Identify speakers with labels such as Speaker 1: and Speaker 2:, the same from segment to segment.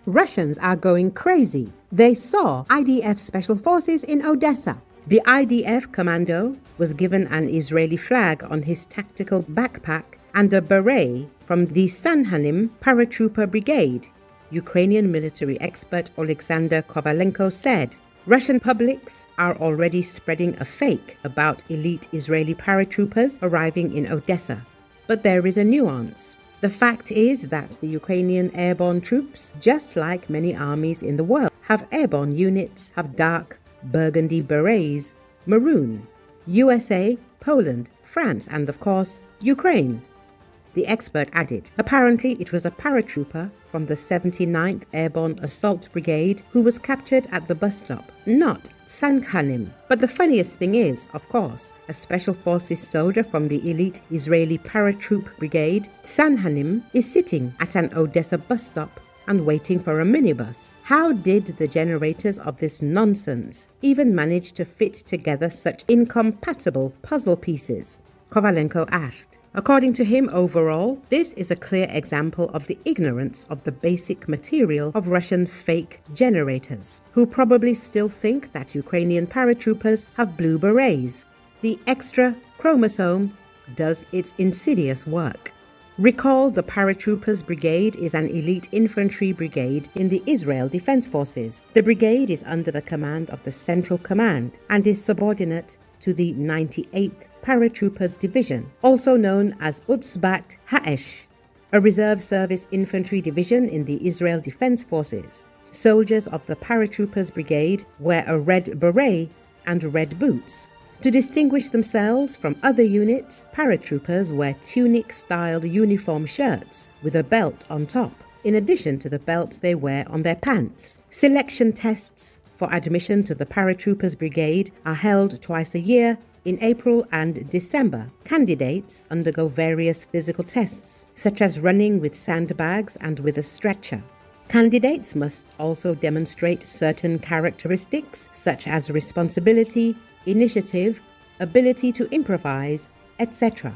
Speaker 1: Russians are going crazy. They saw IDF special forces in Odessa. The IDF commando was given an Israeli flag on his tactical backpack and a beret from the Tsanhanim paratrooper brigade. Ukrainian military expert Olexander Kovalenko said, Russian publics are already spreading a fake about elite Israeli paratroopers arriving in Odessa. But there is a nuance. The fact is that the Ukrainian airborne troops, just like many armies in the world, have airborne units, have dark burgundy berets, maroon, USA, Poland, France, and of course, Ukraine. The expert added, apparently it was a paratrooper from the 79th Airborne Assault Brigade who was captured at the bus stop, not Tsankhanim. But the funniest thing is, of course, a special forces soldier from the elite Israeli paratroop brigade, Tsanhanim, is sitting at an Odessa bus stop and waiting for a minibus. How did the generators of this nonsense even manage to fit together such incompatible puzzle pieces? Kovalenko asked. According to him, overall, this is a clear example of the ignorance of the basic material of Russian fake generators, who probably still think that Ukrainian paratroopers have blue berets. The extra chromosome does its insidious work. Recall the Paratroopers Brigade is an elite infantry brigade in the Israel Defense Forces. The brigade is under the command of the Central Command and is subordinate to the 98th Paratroopers Division, also known as Utzbat Ha'esh, a reserve service infantry division in the Israel Defense Forces. Soldiers of the Paratroopers Brigade wear a red beret and red boots. To distinguish themselves from other units, paratroopers wear tunic-styled uniform shirts with a belt on top, in addition to the belt they wear on their pants. Selection tests for admission to the Paratroopers Brigade are held twice a year in April and December. Candidates undergo various physical tests, such as running with sandbags and with a stretcher. Candidates must also demonstrate certain characteristics, such as responsibility, initiative, ability to improvise, etc.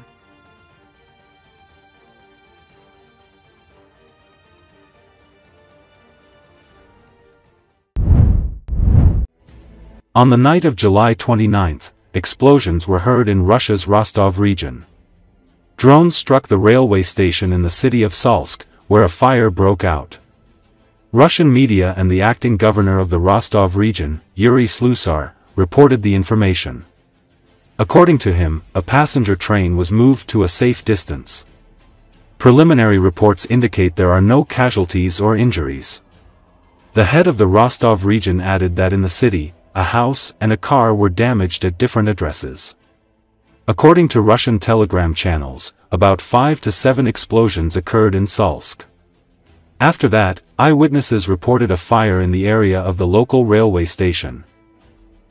Speaker 2: On the night of July 29th, explosions were heard in Russia's Rostov region. Drones struck the railway station in the city of Salsk, where a fire broke out. Russian media and the acting governor of the Rostov region, Yuri Slusar, reported the information. According to him, a passenger train was moved to a safe distance. Preliminary reports indicate there are no casualties or injuries. The head of the Rostov region added that in the city, a house and a car were damaged at different addresses. According to Russian telegram channels, about 5 to 7 explosions occurred in Salsk. After that, eyewitnesses reported a fire in the area of the local railway station.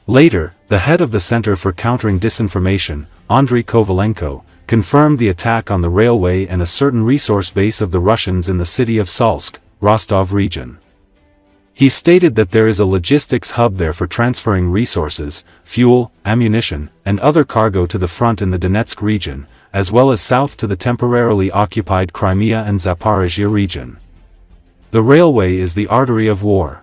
Speaker 2: Later, the head of the Center for Countering Disinformation, Andrei Kovalenko, confirmed the attack on the railway and a certain resource base of the Russians in the city of Salsk, Rostov region. He stated that there is a logistics hub there for transferring resources, fuel, ammunition, and other cargo to the front in the Donetsk region, as well as south to the temporarily occupied Crimea and Zaporizhia region. The railway is the artery of war.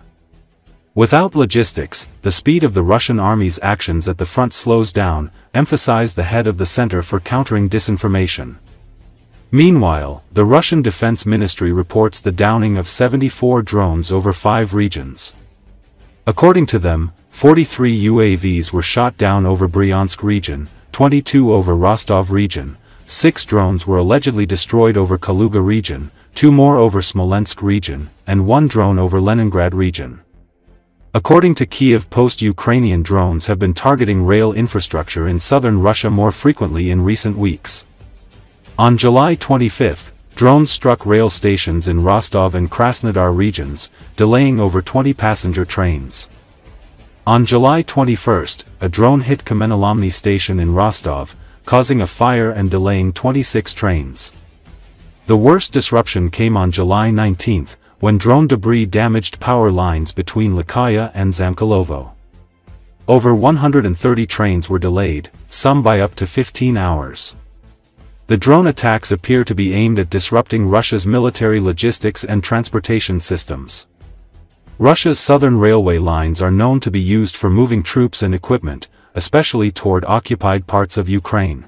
Speaker 2: Without logistics, the speed of the Russian army's actions at the front slows down, emphasized the head of the Center for Countering Disinformation. Meanwhile, the Russian Defense Ministry reports the downing of 74 drones over 5 regions. According to them, 43 UAVs were shot down over Bryansk region, 22 over Rostov region, 6 drones were allegedly destroyed over Kaluga region, 2 more over Smolensk region, and 1 drone over Leningrad region. According to Kiev Post, Ukrainian drones have been targeting rail infrastructure in southern Russia more frequently in recent weeks. On July 25, drones struck rail stations in Rostov and Krasnodar regions, delaying over 20 passenger trains. On July 21, a drone hit Kamenolomny station in Rostov, causing a fire and delaying 26 trains. The worst disruption came on July 19, when drone debris damaged power lines between Likaya and Zamkalovo. Over 130 trains were delayed, some by up to 15 hours. The drone attacks appear to be aimed at disrupting Russia's military logistics and transportation systems. Russia's southern railway lines are known to be used for moving troops and equipment, especially toward occupied parts of Ukraine.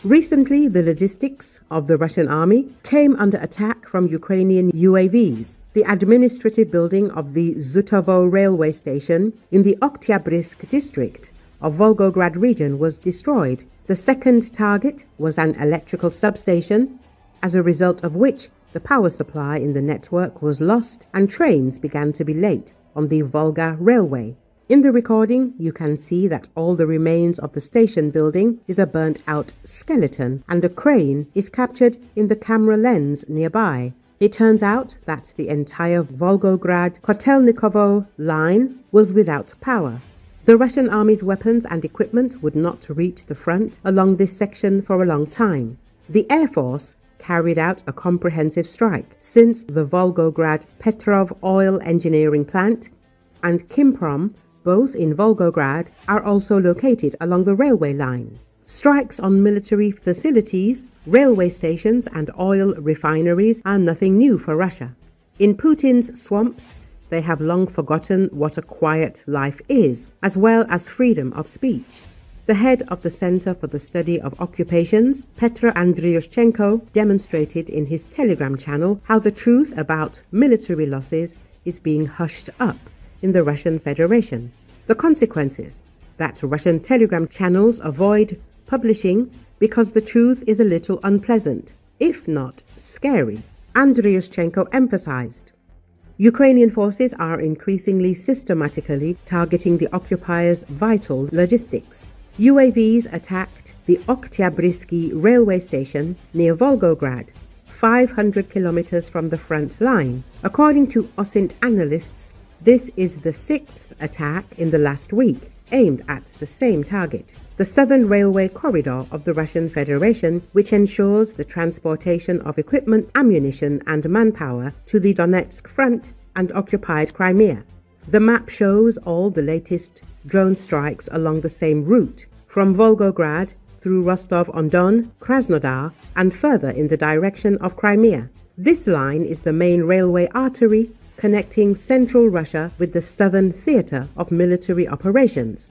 Speaker 1: Recently, the logistics of the Russian army came under attack from Ukrainian UAVs. The administrative building of the Zhutovo railway station in the Oktyabrsk district of Volgograd region was destroyed. The second target was an electrical substation, as a result of which the power supply in the network was lost and trains began to be late on the Volga railway. In the recording, you can see that all the remains of the station building is a burnt-out skeleton, and a crane is captured in the camera lens nearby. It turns out that the entire Volgograd-Kotelnikovo line was without power. The Russian army's weapons and equipment would not reach the front along this section for a long time. The Air Force carried out a comprehensive strike since the Volgograd Petrov oil engineering plant and Kimprom, both in Volgograd, are also located along the railway line. Strikes on military facilities, railway stations and oil refineries are nothing new for Russia. In Putin's swamps, they have long forgotten what a quiet life is, as well as freedom of speech. The head of the Center for the Study of Occupations, Petro Andriushchenko, demonstrated in his Telegram channel how the truth about military losses is being hushed up in the Russian Federation. The consequences that Russian Telegram channels avoid publishing because the truth is a little unpleasant, if not scary, Andriushchenko emphasized. Ukrainian forces are increasingly systematically targeting the occupiers' vital logistics. UAVs attacked the Oktyabrski railway station near Volgograd, 500 kilometers from the front line. According to OSINT analysts, this is the sixth attack in the last week, aimed at the same target, the southern railway corridor of the Russian Federation, which ensures the transportation of equipment, ammunition and manpower to the Donetsk front and occupied Crimea. The map shows all the latest drone strikes along the same route, from Volgograd through Rostov-on-Don, Krasnodar, and further in the direction of Crimea. This line is the main railway artery connecting central Russia with the southern theater of military operations.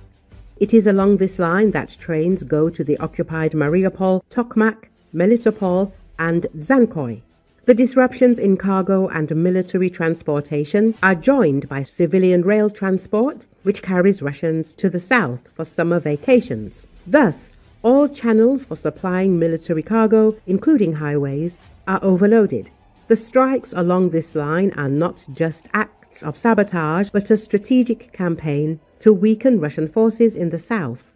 Speaker 1: It is along this line that trains go to the occupied Mariupol, Tokmak, Melitopol, and Dzhankoy. The disruptions in cargo and military transportation are joined by civilian rail transport, which carries Russians to the south for summer vacations. Thus, all channels for supplying military cargo, including highways, are overloaded. The strikes along this line are not just acts of sabotage, but a strategic campaign to weaken Russian forces in the south.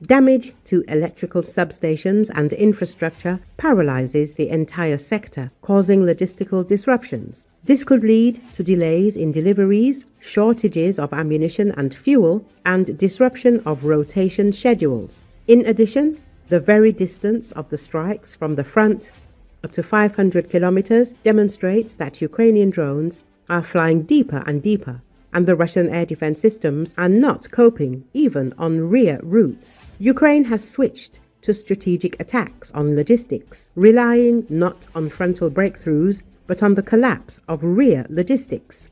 Speaker 1: Damage to electrical substations and infrastructure paralyzes the entire sector, causing logistical disruptions. This could lead to delays in deliveries, shortages of ammunition and fuel, and disruption of rotation schedules. In addition, the very distance of the strikes from the front, up to 500 kilometers, demonstrates that Ukrainian drones are flying deeper and deeper, and the Russian air defense systems are not coping even on rear routes. Ukraine has switched to strategic attacks on logistics, relying not on frontal breakthroughs, but on the collapse of rear logistics.